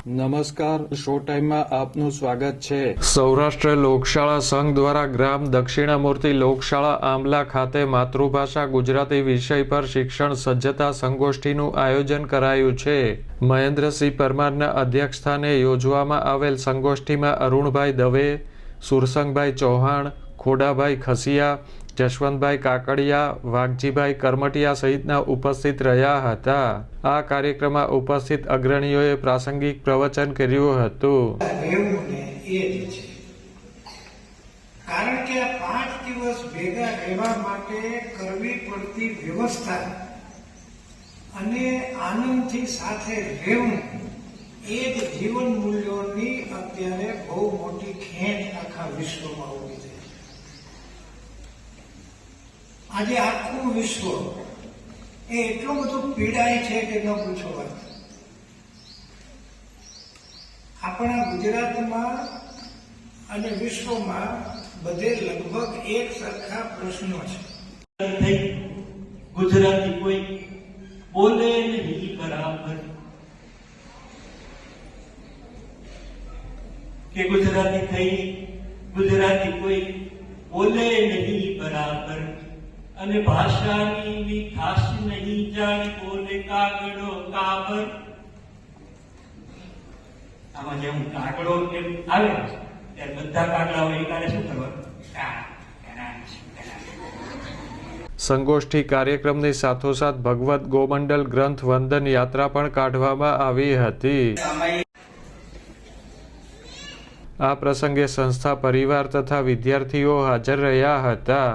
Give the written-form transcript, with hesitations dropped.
નમસ્કાર, શો ટાઈમમાં આપનું સ્વાગત છે। સૌરાષ્ટ્ર લોકશાળા સંઘ દ્વારા ગ્રામ દક્ષિણામૂર્તિ લોકશાળા આંબલા ખાતે માતૃભાષા ગુજરાતી વિષય પર શિક્ષણ સજ્જતા સંગોષ્ઠીનું આયોજન કરાયું છે। મહેન્દ્રસિંહ પરમારના અધ્યક્ષસ્થાને યોજવામાં આવેલ સંગોષ્ઠીમાં અરુણભાઈ દવે, સુરસંગભાઈ ચૌહાણ, ખોડાભાઈ ખસિયા, જશવંતભાઈ કાકડિયા, વાઘજીભાઈ કરમટિયા સહિતના ઉપસ્થિત રહ્યા હતા। આ કાર્યક્રમમાં ઉપસ્થિત અગ્રણીઓએ પ્રાસંગિક પ્રવચન કર્યું હતું। કારણ કે આ 5 દિવસ ભેગા રહેવા માટે કરવી પડતી વ્યવસ્થા અને આનંદથી સાથે રહેવું એ જ જીવન મૂલ્યોની અત્યારે બહુ મોટી ખેંચ આખા વિશ્વમાં ઉભી છે। આજે આખું વિશ્વ એ એટલું બધું પીડાય છે કે ન પૂછો વાત। આપણા ગુજરાતમાં અને વિશ્વમાં બધે લગભગ એક સરખા પ્રશ્નો છે। ગુજરાતી કોઈ બોલે નહીં બરાબર કે ગુજરાતી થઈ ગુજરાતી કોઈ બોલે નહીં બરાબર અને ભાષાની મીઠાશ નહીં જાણે બોલે કાગડો કાબર। આમાં જેમ કાગડો એમ આવે ત્યારે બધા કાગડાઓ એકાને શું કરવાનું? સંગોષ્ઠી કાર્યક્રમની સાથોસાથ ભગવત ગોમંડલ ગ્રંથ વંદન યાત્રા પણ કાઢવામાં આવી હતી। આ પ્રસંગે સંસ્થા પરિવાર તથા વિદ્યાર્થીઓ હાજર રહ્યા હતા।